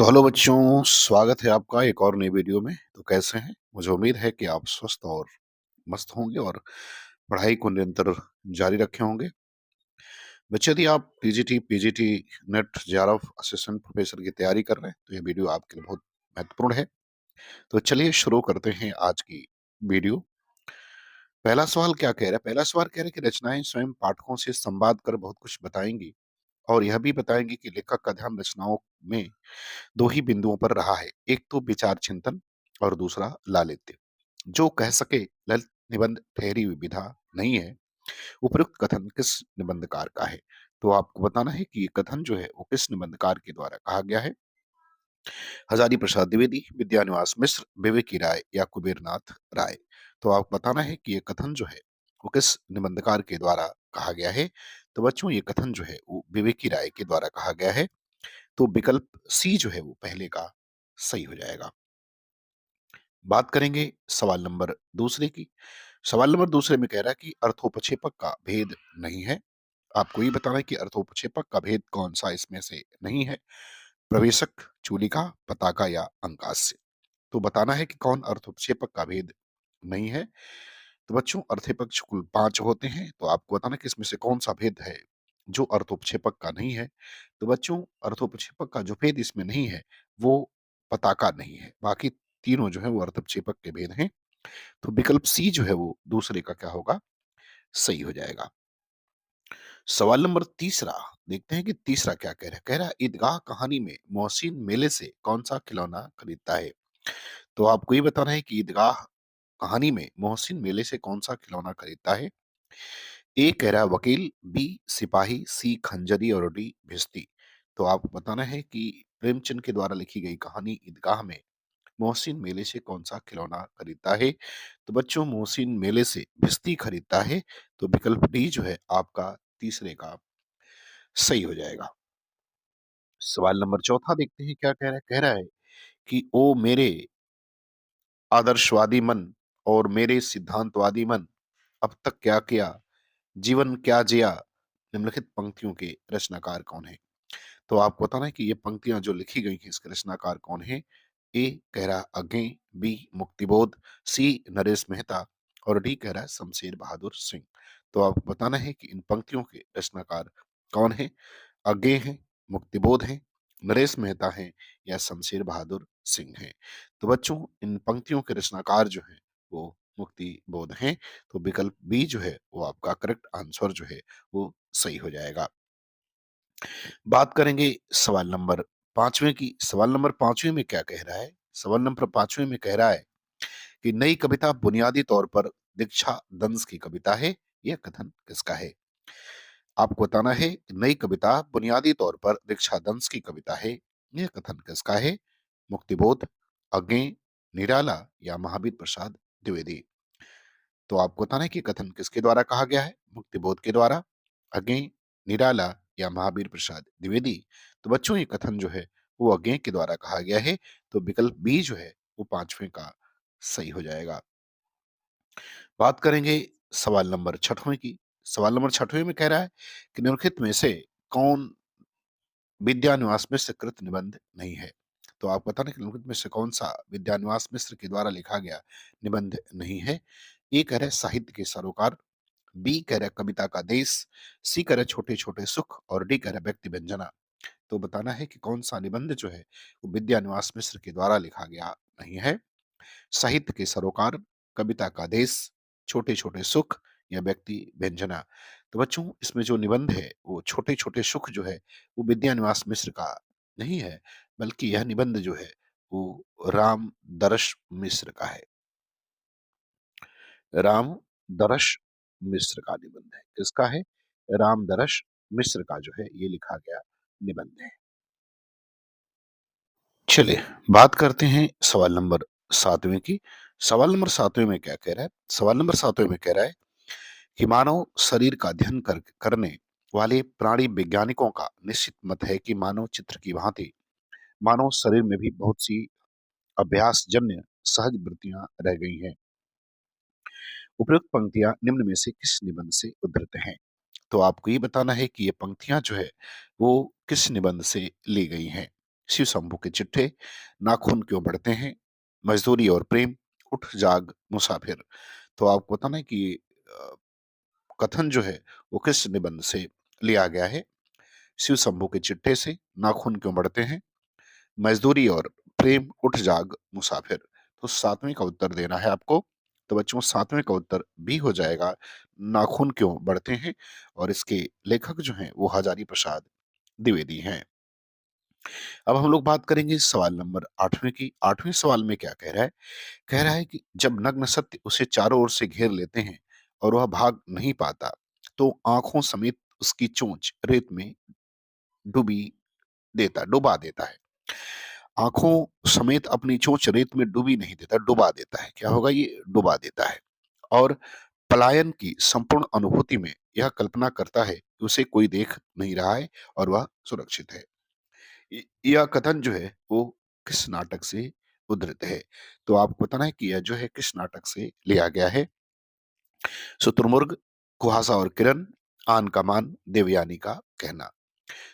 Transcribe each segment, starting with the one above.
तो हेलो बच्चों, स्वागत है आपका एक और नई वीडियो में। तो कैसे हैं? मुझे उम्मीद है कि आप स्वस्थ और मस्त होंगे और पढ़ाई को निरंतर जारी रखे होंगे। बच्चे, यदि आप TGT, PGT, net, JRF, assistant professor की तैयारी कर रहे हैं, तो ये वीडियो आपके लिए बहुत महत्वपूर्ण है। तो चलिए शुरू करते हैं आज की वीडियो। पहला सवाल क्या कह रहा है? पहला सवाल कह रहा है कि रचनाएं स्वयं पाठकों से संवाद कर बहुत कुछ बताएंगी और यह भी बताएंगी कि लेखक का ध्यान रचनाओं में दो ही बिंदुओं पर रहा है, एक तो विचार चिंतन और दूसरा लालित्य। जो कह सके ललित निबंध ठहरी हुई विधा नहीं है। उपयुक्त कथन किस निबंधकार का है? तो आपको बताना है कि ये कथन जो है वो किस निबंधकार के द्वारा कहा गया है। हजारी प्रसाद द्विवेदी, विद्यानिवास मिश्र, विवेकी राय या कुबेरनाथ राय। तो आपको बताना है कि ये कथन जो है वो किस निबंधकार के द्वारा कहा गया है। तो बच्चों, ये कथन जो है वो विवेकी राय के द्वारा कहा गया है। तो विकल्प सी जो है वो पहले का सही हो जाएगा। बात करेंगे सवाल नंबर दूसरे की। सवाल नंबर दूसरे में कह रहा है कि अर्थोपक्षेपक का भेद नहीं है। आपको ये बताना है कि अर्थोपक्षेपक का भेद कौन सा इसमें से नहीं है। प्रवेशक, चूलिका, पताका या अंकास्य। तो बताना है कि कौन अर्थोपक्षेपक का भेद नहीं है। तो बच्चों, अर्थेपक्ष कुल 5 होते हैं, तो आपको बताना कि इसमें से कौन सा भेद है जो अर्थोपक्षेपक का नहीं है। तो बच्चों, अर्थोपक्षेपक का जो भेद इसमें नहीं है वो पताका नहीं है। बाकी तीनों जो है वो अर्थोपक्षेपक के भेद हैं। तो विकल्प सी जो है वो दूसरे का क्या होगा? सही हो जाएगा। सवाल नंबर तीसरा, देखते हैं कि तीसरा क्या कह रहा है। कह रहा है ईदगाह कहानी में मोहसिन मेले से कौन सा खिलौना खरीदता है। तो आपको ये बताना है कि ईदगाह कहानी में मोहसिन मेले से कौन सा खिलौना खरीदता है। ए कह रहा है वकील, बी सिपाही, सी खंजरी और डी भिश्ती। तो आपको बताना है कि प्रेमचंद के द्वारा लिखी गई कहानी ईदगाह में मोहसिन मेले से कौन सा खिलौना खरीदता है। तो बच्चों, मोहसिन मेले से भिश्ती खरीदता है। तो विकल्प डी जो है आपका तीसरे का सही हो जाएगा। सवाल नंबर चौथा देखते हैं क्या कह रहा है। कह रहा है कि ओ मेरे आदर्शवादी मन और मेरे सिद्धांतवादी मन, अब तक क्या किया, जीवन क्या जिया, निम्नलिखित पंक्तियों के रचनाकार कौन है। तो आपको बताना है कि ये पंक्तियां जो लिखी गई हैं इसके रचनाकार कौन है। ए कह रहा है अगे, बी मुक्तिबोध, सी नरेश मेहता और डी कह रहा है शमशेर बहादुर सिंह। तो आपको बताना है कि इन पंक्तियों के रचनाकार कौन है। अज्ञे हैं, मुक्तिबोध हैं, नरेश मेहता हैं या शमशेर बहादुर सिंह हैं। तो बच्चों, इन पंक्तियों के रचनाकार जो हैं वो मुक्ति बोध हैं। तो विकल्प बी जो है वो आपका करेक्ट आंसर जो है वो सही हो जाएगा। बात करेंगे सवाल नंबर पांचवें की। सवाल नंबर पांचवें में क्या कह रहा है। सवाल नंबर पांचवें में कह रहा है कि नई कविता बुनियादी तौर पर दीक्षा दंस की कविता है। यह कथन किसका है? आपको बताना है कि नई कविता बुनियादी तौर पर दीक्षा दंस की कविता है। यह कथन किसका है? मुक्तिबोध, अज्ञे, निराला या महावीर प्रसाद द्विवेदी। तो आपको बताना है कि कथन किसके द्वारा कहा गया है। मुक्तिबोध के द्वारा, अज्ञे, निराला या महावीर प्रसाद द्विवेदी। तो बच्चों, ये कथन जो है वो अज्ञे के द्वारा कहा गया है। तो विकल्प बी जो है वो पांचवें का सही हो जाएगा। बात करेंगे सवाल नंबर छठवें की। सवाल नंबर छठवें में कह रहा है कि निम्नलिखित में से कौन विद्यानिवास मिश्र कृत निबंध नहीं है। तो आप बताना कि निम्नलिखित में से कौन सा विद्यानिवास मिश्र के द्वारा लिखा गया निबंध नहीं है। ए कह रहा है साहित्य के सरोकार, बी कह रहा है कविता का देश, सी कह रहा है छोटे छोटे सुख और डी कह रहा है व्यक्ति व्यंजना। तो बताना है कि कौन सा निबंध जो है वो विद्यानिवास मिश्र के द्वारा लिखा गया नहीं है। साहित्य के सरोकार, कविता का देश, छोटे छोटे सुख या व्यक्ति व्यंजना। तो बच्चों, इसमें जो निबंध है वो छोटे छोटे सुख जो है वो विद्यानिवास मिश्र का नहीं है, बल्कि यह निबंध जो है वो राम दरश मिश्र का है। राम दरश मिश्र का निबंध है। किसका है? राम दरश मिश्र का जो है ये लिखा गया निबंध है। चलिए बात करते हैं सवाल नंबर सातवें की। सवाल नंबर सातवें में क्या कह रहा है। सवाल नंबर सातवें में कह रहा है कि मानव शरीर का अध्ययन करने वाले प्राणी वैज्ञानिकों का निश्चित मत है कि मानव चित्र की भांति मानव शरीर में भी बहुत सी अभ्यास जन्य सहज वृत्तियां रह गई हैं। उपयुक्त पंक्तियां निम्न में से किस निबंध से उद्धृत हैं। तो आपको ये बताना है कि ये पंक्तियां जो है वो किस निबंध से ली गई हैं। शिव शंभू के चिट्ठे, नाखून क्यों बढ़ते हैं, मजदूरी और प्रेम, उठ जाग मुसाफिर। तो आपको बताना है कि अ, कथन जो है वो किस निबंध से लिया गया है? शिव शंभू के चिट्ठे से, नाखून क्यों बढ़ते हैं, मजदूरी और प्रेम, उठ जाग मुसाफिर। तो 7वें का उत्तर देना है आपको। तो बच्चों 7वें का उत्तर बी हो जाएगा, नाखून क्यों बढ़ते हैं, और इसके लेखक जो हैं वो हजारी प्रसाद द्विवेदी हैं। अब हम लोग बात करेंगे सवाल नंबर 8वें की। 8वें सवाल में क्या कह रहा है? कह रहा है कि जब नग्न सत्य उसे चारों ओर से घेर लेते हैं और वह भाग नहीं पाता, तो आंखों समेत उसकी चोंच रेत में डुबी डुबा देता है। आंखों समेत अपनी चोंच रेत में डुबी नहीं देता, डुबा देता है। क्या होगा ये? डुबा देता है। और पलायन की संपूर्ण अनुभूति में यह कल्पना करता है कि उसे कोई देख नहीं रहा है और वह सुरक्षित है। यह कथन जो है वो किस नाटक से उद्धृत है? तो आपको बताना है कि यह जो है किस नाटक से लिया गया है? शुतुरमुर्ग, कुहासा और किरण, आन का मान, देवयानी का कहना।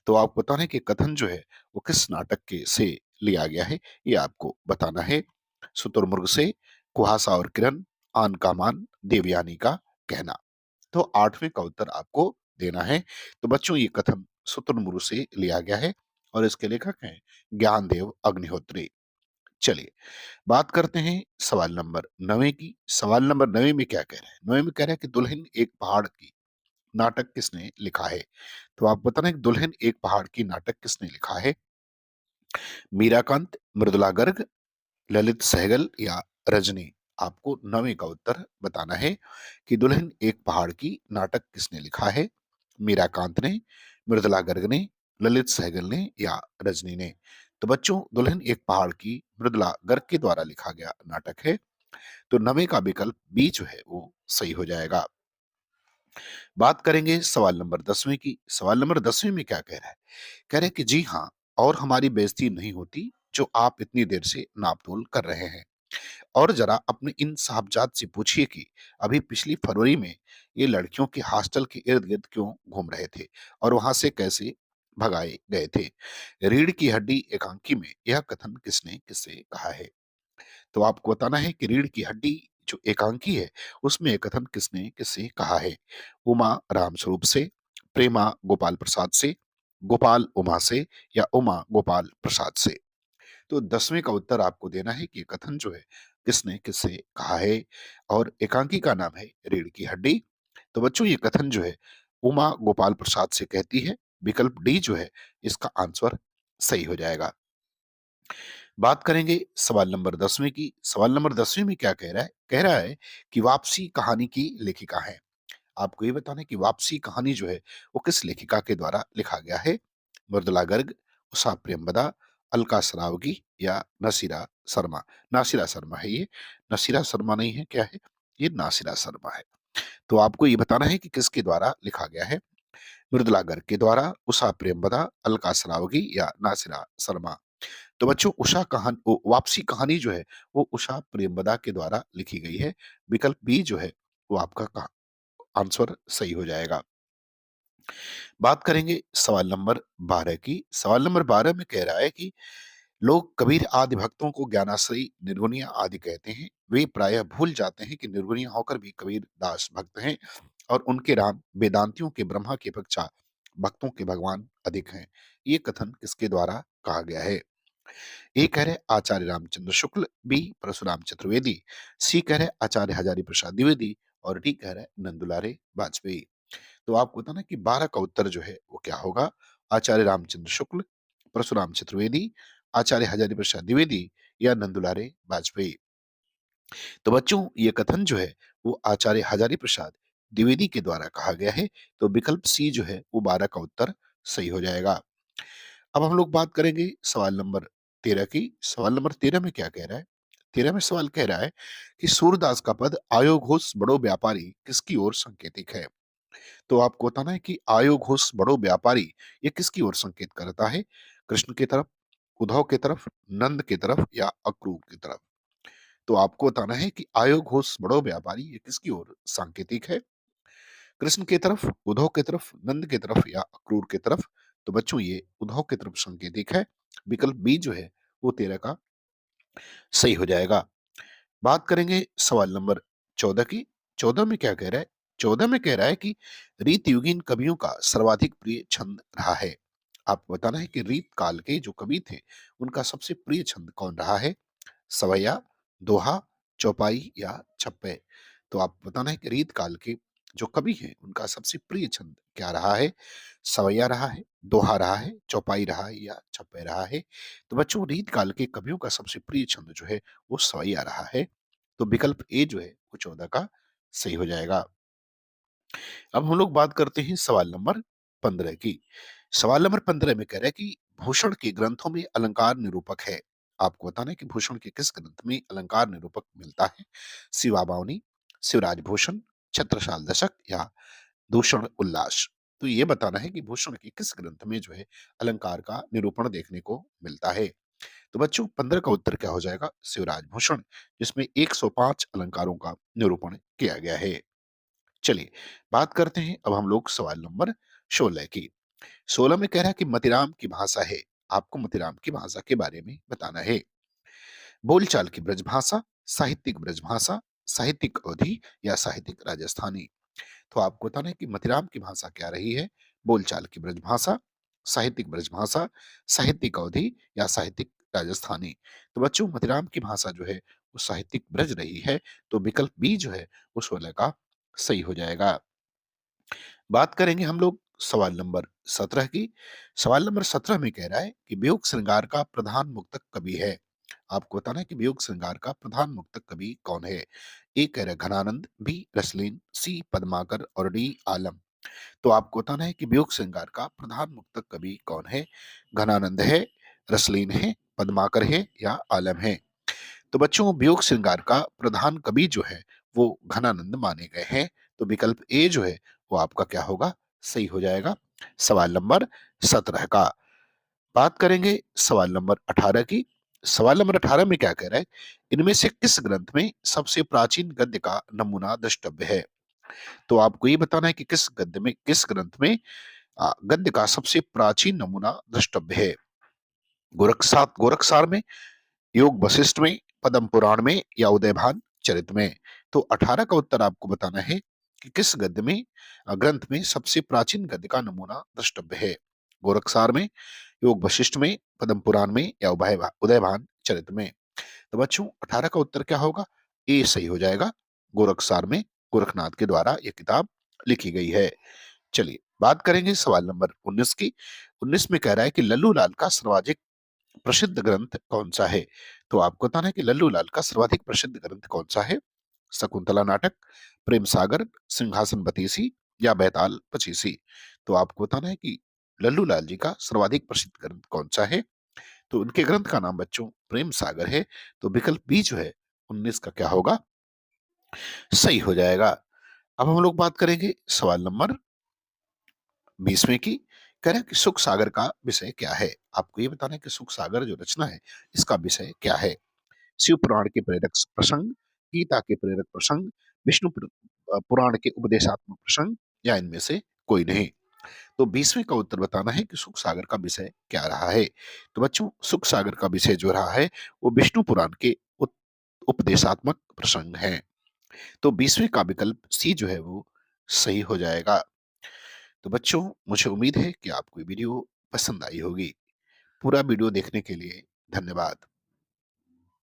तो आपको बताना है कि कथन जो है वो किस नाटक के से लिया गया है, ये आपको बताना है। शुतुरमुर्ग से, कुहासा और किरण, आन का मान, देवयानी का कहना। तो 8वें का उत्तर आपको देना है। तो बच्चों ये कथन शुतुरमुर्ग से लिया गया है और इसके लेखक हैं ज्ञानदेव अग्निहोत्री। चलिए बात करते हैं सवाल नंबर 9 की। सवाल नंबर 9 में क्या कह रहा है? 9 में कह रहा है कि दुल्हन एक पहाड़ की नाटक किसने लिखा है? तो आप बताना, एक दुल्हन एक पहाड़ की नाटक किसने लिखा है? मीराकांत, मृदुला गर्ग, ललित सहगल या रजनी? आपको 9वें का उत्तर बताना है कि दुल्हन एक पहाड़ की नाटक किसने लिखा है? मीराकांत ने, मृदुला गर्ग ने, ललित सहगल ने या रजनी ने? तो बच्चों दुल्हन एक पहाड़ की मृदुला गर्ग के द्वारा लिखा गया नाटक है। तो 9वें का विकल्प बी जो है वो सही हो जाएगा। बात करेंगे सवाल नंबर 10वें की। सवाल नंबर 10वें में क्या कह रहा है? कह रहे हैं कि जी हाँ, और हमारी बेइज्जती नहीं होती जो आप इतनी देर से नापतोल कर रहे हैं। और जरा अपने इन साहबजाद से पूछिए कि अभी पिछली फरवरी में ये लड़कियों के हॉस्टल के इर्द गिर्द क्यों घूम रहे थे और वहां से कैसे भगाए गए थे। रीढ़ की हड्डी एकांकी में यह कथन किसने किससे कहा है? तो आपको बताना है कि रीढ़ की हड्डी जो एकांकी है उसमें यह कथन किसने किससे कहा है? उमा रामस्वरूप से, प्रेमा गोपाल प्रसाद से, गोपाल उमा से या उमा गोपाल प्रसाद से? तो 10वें का उत्तर आपको देना है कि ये कथन जो है किसने किससे कहा है, और एकांकी का नाम है रीढ़ की हड्डी। तो बच्चों ये कथन जो है उमा गोपाल प्रसाद से कहती है। विकल्प डी जो है इसका आंसर सही हो जाएगा। बात करेंगे सवाल नंबर 10वें की। सवाल नंबर 10वें में क्या कह रहा है? कह रहा है कि वापसी कहानी की लेखिका है। आपको ये बताना है कि वापसी कहानी जो है वो किस लेखिका के द्वारा लिखा गया है? मृदुला गर्ग, उषा प्रेमवदा, अलका सरावगी या नसीरा शर्मा? नासिरा शर्मा है ये, नसीरा शर्मा नहीं है। क्या है ये? नासिरा शर्मा है। तो आपको ये बताना है कि किसके द्वारा लिखा गया है? मृदुला गर्ग के द्वारा, उषा प्रेमवदा, अलका सरावगी या नासिरा शर्मा? तो बच्चों वापसी कहानी जो है वो उषा प्रेमवदा के द्वारा लिखी गई है। विकल्प बी जो है वो आपका आंसर सही हो जाएगा। बात करेंगे सवाल नंबर 12 की। सवाल नंबर 12 में कह रहा है कि लोग कबीर आदि भक्तों को ज्ञानाश्रयी, निर्गुणिया आदि कहते हैं। वे प्रायः भूल जाते हैं कि निर्गुणिया होकर भी कबीर दास भक्त हैं और उनके राम वेदांतियों के ब्रह्मा की अपेक्षा भक्तों के भगवान अधिक हैं। ये कथन किसके द्वारा कहा गया है? ए कह रहे आचार्य रामचंद्र शुक्ल, बी परशुराम चतुर्वेदी, सी कह रहे आचार्य हजारी प्रसाद द्विवेदी और डी कह रहे नंदुलारे वाजपेयी। तो आपको बताना कि 12 का उत्तर जो है वो क्या होगा? आचार्य रामचंद्र शुक्ल, परशुराम चतुर्वेदी, आचार्य हजारी प्रसाद द्विवेदी या नंदुलारे वाजपेयी? तो बच्चों ये कथन जो है वो आचार्य हजारी प्रसाद द्विवेदी के द्वारा कहा गया है। तो विकल्प सी जो है वो 12 का उत्तर सही हो जाएगा। अब हम लोग बात करेंगे सवाल नंबर 13 की। सवाल नंबर 13 में क्या कह रहा है? 13 में सवाल कह रहा है कि सूरदास का पद आयो घोष बड़ो व्यापारी किसकी ओर संकेतिक है? तो आपको बताना है कि आयो घोष बड़ो व्यापारी ये किसकी ओर संकेत करता है? कृष्ण की तरफ, उद्धव की तरफ, नंद की तरफ या अक्रूर की तरफ? तो आपको बताना है कि आयो घोष बड़ो व्यापारी ये किसकी ओर सांकेतिक है? कृष्ण की तरफ, उद्धव की तरफ, नंद की तरफ या अक्रूर की तरफ? तो बच्चों ये उद्धव की तरफ संकेतिक है। विकल्प बी जो है वो 13 का सही हो जाएगा। बात करेंगे सवाल नंबर 14 की। 14 में क्या कह रहा है? 14 में कह रहा है कि रीतयुगीन कवियों का सर्वाधिक प्रिय छंद रहा है। आपको बताना है कि रीत काल के जो कवि थे, उनका सबसे प्रिय छंद कौन रहा है? सवैया, दोहा, चौपाई या छप्पे? तो आपको बताना है कि रीत काल के जो कवि हैं, उनका सबसे प्रिय छंद क्या रहा है? सवैया रहा है, दोहा रहा है, चौपाई रहा है या छप्पे रहा है? तो बच्चों, रीत काल के कवियों का सबसे प्रिय छंद जो है वो सवैया रहा है। तो विकल्प ए जो है वो 14 का सही हो जाएगा। अब हम लोग बात करते हैं सवाल नंबर 15 की। सवाल नंबर 15 में कह रहा है कि भूषण के ग्रंथों में अलंकार निरूपक है। आपको बताना है कि भूषण के किस ग्रंथ में अलंकार निरूपक मिलता है? शिवाबावनी, शिवराज भूषण, छत्रसाल दशक या दूषण उल्लास? तो ये बताना है कि भूषण के किस ग्रंथ में जो है अलंकार का निरूपण देखने को मिलता है। तो बच्चों, 15 का उत्तर क्या हो जाएगा? शिवराज भूषण, जिसमें 105 अलंकारों का निरूपण किया गया है। चलिए, बात करते हैं अब हम लोग सवाल नंबर 16 की। 16 में कह रहा है कि मतिराम की भाषा है। आपको मतिराम की भाषा के बारे में बताना है। बोलचाल की ब्रजभाषा, साहित्यिक ब्रजभाषा, साहित्यिक अवधि या साहित्यिक राजस्थानी? तो आपको बताना है कि मतिराम की भाषा क्या रही है? बोलचाल की ब्रजभाषा, साहित्यिक ब्रजभाषा, साहित्यिक अवधि या साहित्यिक राजस्थानी? तो बच्चों, मतिराम की भाषा जो है वो साहित्यिक ब्रज रही है। तो विकल्प बी जो है वो 16 का सही हो जाएगा। बात करेंगे हम लोग सवाल नंबर 17 की। सवाल नंबर 17 में कह रहा है कि वियोग श्रृंगार का प्रधान मुक्तक कवि है। आपको बताना है कि वियोग श्रृंगार का प्रधान मुक्तक कवि कौन है? ए कह रहा है घनानंद, बी रसलीन, सी पद्माकर और डी आलम? तो आपको बताना है कि वियोग श्रृंगार का प्रधान मुक्तक कवि कौन है? घनानंद है, रसलीन है, पद्माकर है या आलम है? तो बच्चों, वियोग श्रृंगार का प्रधान कवि जो है वो घनानंद माने गए हैं। तो विकल्प ए जो है वो आपका क्या होगा? सही हो जाएगा। सवाल नंबर 17 का। बात करेंगे सवाल नंबर 18 की। सवाल नंबर 18 में क्या कह रहा है? इनमें से किस ग्रंथ में सबसे प्राचीन गद्य का नमूना द्रष्टव्य है? तो आपको ये बताना है कि किस ग्रंथ में गद्य का सबसे प्राचीन नमूना द्रष्टव्य है? गोरखसार में, योग वशिष्ठ में, पद्म पुराण में या उदयभान चरित में? तो 18 का उत्तर आपको बताना है कि किस गद्य में ग्रंथ में सबसे प्राचीन गद्य का नमूना द्रष्टव्य है? गोरखसार में, योग वशिष्ठ में, पद्म पुराण में या उदयभान चरित में? तो बच्चों, 18 का उत्तर क्या होगा? ए सही हो जाएगा। गोरखसार में गोरखनाथ के द्वारा यह किताब लिखी गई है। चलिए, बात करेंगे सवाल नंबर 19 की। 19 में कह रहा है कि लल्लू लाल का सर्वाधिक प्रसिद्ध ग्रंथ कौन सा है? तो आपको बताना है कि लल्लू लाल का सर्वाधिक प्रसिद्ध ग्रंथ कौन सा है? शकुंतला नाटक, प्रेम सागर, सिंहासन बतीसी या बैताल पचीसी? तो आपको बताना है कि लल्लू लाल जी का सर्वाधिक प्रसिद्ध ग्रंथ कौन सा है? तो उनके ग्रंथ का नाम बच्चों प्रेम सागर है। तो विकल्प बी जो है 19 का क्या होगा? सही हो जाएगा। अब हम लोग बात करेंगे सवाल नंबर 20वें की। कह रहे हैं कि सुख सागर का विषय क्या है? आपको ये बताना है कि सुख सागर जो रचना है, इसका विषय क्या है? शिव पुराण के प्रेरक प्रसंग, गीता के प्रेरक प्रसंग, पुराण के उपदेशात्मक प्रसंग या इनमें से कोई नहीं? तो 20वें का उत्तर बताना है कि सुख सागर का विषय क्या रहा है। तो बच्चों, सुख सागर का विषय जो रहा है वो विष्णु पुराण के उपदेशात्मक प्रसंग है। तो 20वें का विकल्प सी जो है वो सही हो जाएगा। तो बच्चों, मुझे उम्मीद है कि आपको ये वीडियो पसंद आई होगी। पूरा वीडियो देखने के लिए धन्यवाद।